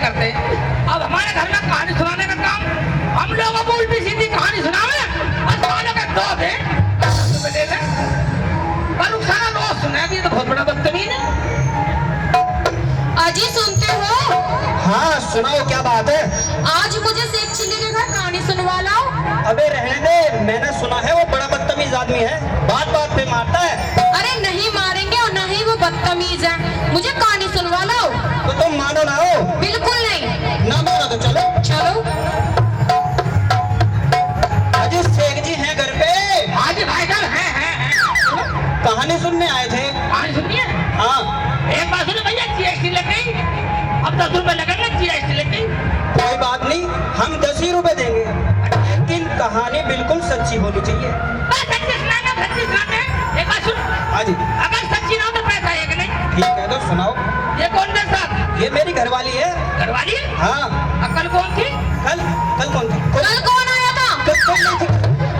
करते हैं। अब हमारे घर में कहानी सुनाने का काम, हम लोगों को उल्टी सीधी कहानी सुनावे और वालों के दो दे ले ले पर रुखसाना रोज सुनाएगी तो बहुत बड़ा बदतमीज है। अजी सुनते हो? हाँ सुनाओ, क्या बात है? आज मुझे शेख चिल्ली के घर कहानी सुनवा लाओ। अबे रहने दे, मैंने सुना है वो बड़ा बदतमीज आदमी है, बात बात पे मारता है। अरे नहीं मारेंगे और ना ही वो बदतमीज है, मुझे कहानी सुनवा लाओ। तो तुम मानो ना हो? बिल्कुल नहीं। ना मानो तो चलो। चलो। अजी शेख जी हैं घर पे? हाँ जी भाई साहब हैं। कहानी सुनने आए थे। कहानी सुनिए। हाँ एक बात सुनो भैया, जीएसटी लग गई, अब 10 रुपए लगेंगे, जीएसटी लग गई। कोई बात नहीं, हम 10 ही रुपए देंगे, लेकिन कहानी बिल्कुल सच्ची होनी चाहिए। बस सच्ची सुनाना, सच्ची सुनाना है। एक बात सुन। हाँ जी। अगर सच्ची ना हो तो पैसा है कि नहीं? ठीक है तो सुनाओ। ये कौन है साहब? ये मेरी घरवाली है। घरवाली है? हाँ। कल कौन थी? कल कौन थी? कल कौन आया था? कल नहीं थी।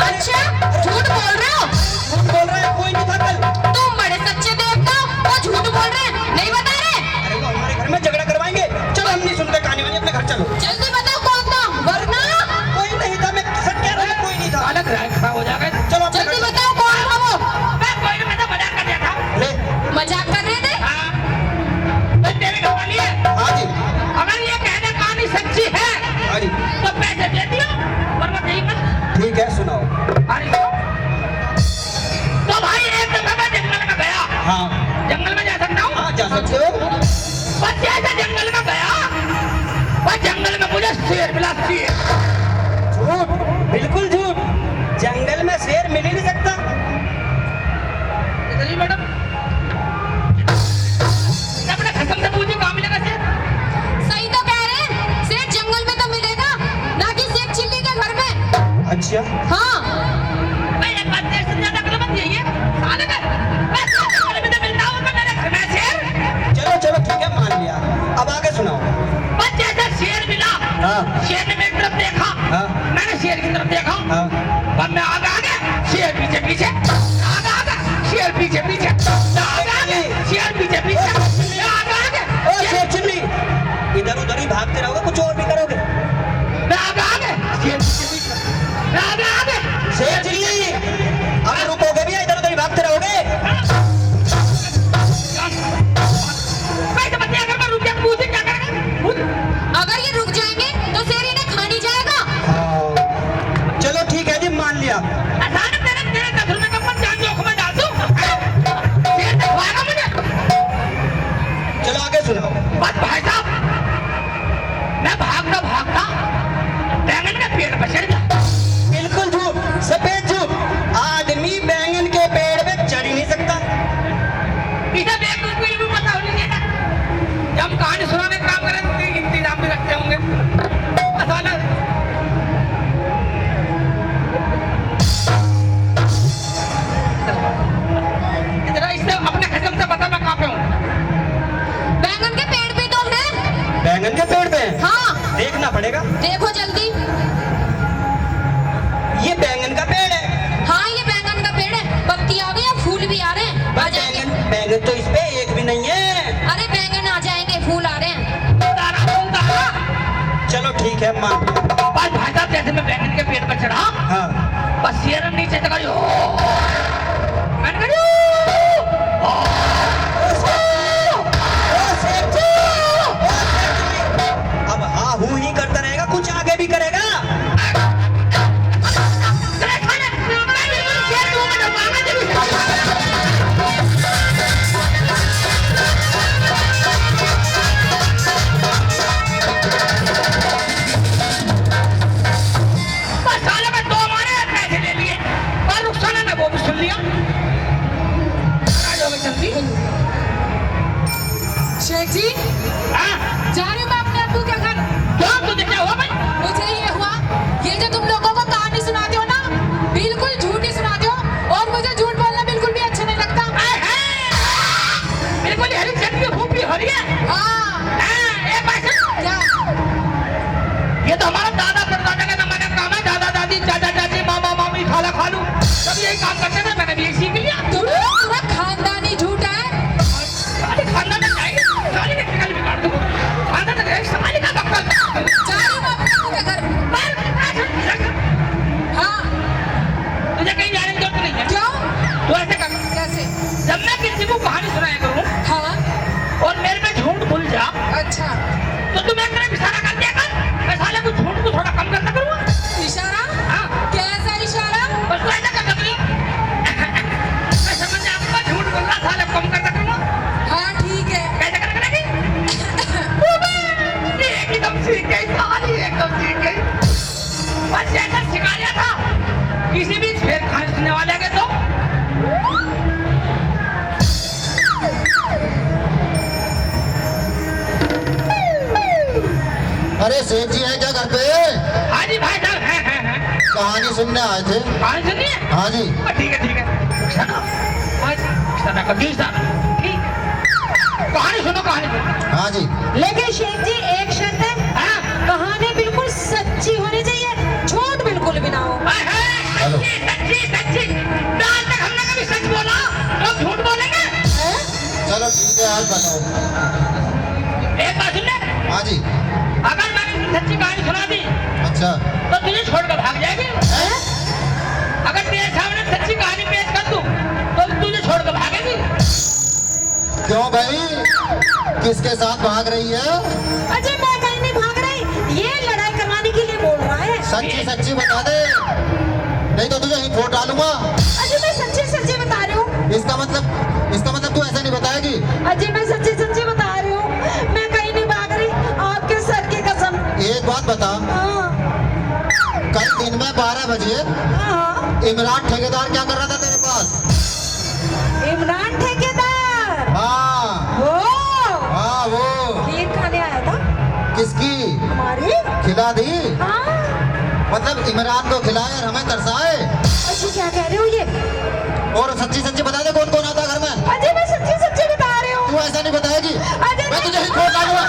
अच्छा झूठ बोल रहे हो? झूठ बोल रहा है, कोई नहीं था कल। तुम बड़े सच्चे देवता हो, वो झूठ बोल रहे हैं, नहीं बता रहे? अरे वो हमारे घर में झगड़ा करवाएंगे। चलो हम नहीं सुनते कहानी वाली, अपने घर चलो। जल्दी बताओ कौन था, वरना कोई नहीं था, मैं सच कह रहा हूँ, कोई नहीं था। अलग रहा खराब हो जाएगा। चलो अपने जल्दी घर चलो। बताओ कौन था वो? मैं कोई नहीं, मैं तो मजाक कर रहा था। ले। मजाक कर रहे थे? हाँ। बस तेरी घरवाली है। हाँ जी। अगर ये कहने कहानी सच्ची है हाँ जी। तो पैसे दे दियो, वरना नहीं मत। ठीक है सुनाओ। कहानी सुनो। तो भाई एक दफा मैं जंगल में गया। हाँ। जंगल में जा सकता हूँ? हाँ जा सकते हो। बस जैसे जंगल में गया, बस जंगल में मुझे शेर मिला, शेर। झूठ, बिल्कुल झूठ। जंगल में शेर मिल ही नहीं सकता। इतनी मैडम अपने खत्म से पूछी कहाँ मिलेगा शेर? सही तो कह रहे हैं, शेर जंगल में तो मिलेगा, ना कि शेख चिल्ली के घर में। अच्छा। हाँ। मैं एक बात देर से ज्यादा गलत यही है। साले का मैं जंगल में तो मिलता हूँ तो मेरे घर में शेर। चलो चलो ठीक है, मान लिया। अब आगे सुनाओ। बस जैसे शेर मिला, हाँ। शेर ने मेरी तरफ देखा, हाँ। मैंने शेर की तरफ देखा। हाँ। पर मैं आगे शेर पीछे पीछे, आगे शेर पीछे पीछे, आगे शेर पीछे पीछे, आगे ओ शेर चिल्ली, इधर उधर ही भागते रहोगे, कुछ और भी करोगे? मैं आगे शेर पीछे पीछे, मैं आगे शेर चिल्ली, अगर रुकोगे भी इधर उधर ही भागते रहोगे। मैं समझ नहीं, अगर मैं रुक गया तो मुझे क्या करेगा? अगर ये रुक जाएंगे तो शेर इन्हें खा नहीं जाएगा। हाँ। चलो ठीक है जी, मान लिया। अचानक तेरे 10 रुपए का मन जान जोखिम में डाल दूं? शेर दिखवाएगा मुझे? चलो आगे सुनाओ। बस भाई साहब, मैं भागता भागता बैंगन के पेड़ पर चढ़ गया। बिल्कुल झूठ, सफेद झूठ। आदमी बैंगन के पेड़ पे चढ़ ही नहीं सकता। इसे देख कुछ भी पता होनी चाहिए ना। जब हम कहानी सुनाने का काम करें तो इंतजाम भी रखते होंगे। अचानक इधर इससे अपने खत्म से पता मैं कहाँ पे हूँ। बैंगन के पेड़ पे तो है। बैंगन के पेड़ पे? हाँ। देखना पड़ेगा। देखो जल्दी। ये बैंगन का पेड़ है। हाँ ये बैंगन का पेड़ है, पत्ती आ गई और फूल भी आ रहे हैं। आ जाएंगे। बैंगन तो इस पे एक भी नहीं है। अरे बैंगन आ जाएंगे, फूल आ रहे हैं। चलो ठीक है, मान लिया। बस भाई साहब जैसे मैं बैंगन के पेड़ पर चढ़ा, हाँ। बस शेर नीचे तक आई। मैंने कहा अब हाँ हूँ ही करता रहेगा, कुछ आगे भी करेगा। ठीक है कहानी एकदम ठीक है। बस जैसा सिखाया था किसी भी फिर कहानी सुनने वाले के तो अरे सेठ जी है क्या घर पे? हाँ जी भाई साहब हैं। कहानी सुनने आए थे। कहानी सुनिए। हाँ जी। ठीक है सुनो। सदा का दिल साहब ठीक कहानी सुनो कहानी सुनो। हाँ जी। लेकिन शेख जी एक शर्त है, हाँ? कहानी बिल्कुल सच्ची होनी चाहिए, झूठ बिल्कुल भी ना हो। हेलो। सच्ची आज तक हमने कभी सच बोला तो झूठ बोलेंगे। हैं? चलो ठीक है आज बताओ। एक बात सुन ले हाँ जी। अगर मैंने सच्ची कहानी सुना दी अच्छा। तो तुझे छोड़कर भाग जाएगी। हैं? अगर तेरे सामने सच्ची कहानी पेश कर दूं तो तुझे छोड़कर भागेगी। क्यों भाई, किसके साथ भाग रही है? अजय मैं कहीं नहीं भाग रही, ये लड़ाई करवाने के लिए बोल रहा है। सच्ची सच्ची बता दे, नहीं तो तुझे यहीं फोड़ डालूंगा। अजय मैं सच्ची सच्ची बता रही हूँ। इसका मतलब तू ऐसा नहीं बताएगी? अजय मैं सच्ची सच्ची बता रही हूँ, मैं कहीं नहीं भाग रही, आपके सर की कसम। एक बात बता, हाँ कल दिन में 12 बजे हाँ। इमरान ठेकेदार क्या कर रहा था तेरे पास? इमरान ठेकेदार हाँ वो हाँ वो खीर खाने आया था किसकी? हमारी। खिला दी? हाँ मतलब इमरान को खिलाए और हमें तरसाए? अजय क्या कह रहे हो ये? और सच्ची सच्ची बता दे कौन कौन आता घर में? अजय मैं सच्ची सच्ची बता रही हूँ। तू ऐसा नहीं बताएगी? अजय मैं तुझे ही फोड़ डालूंगा।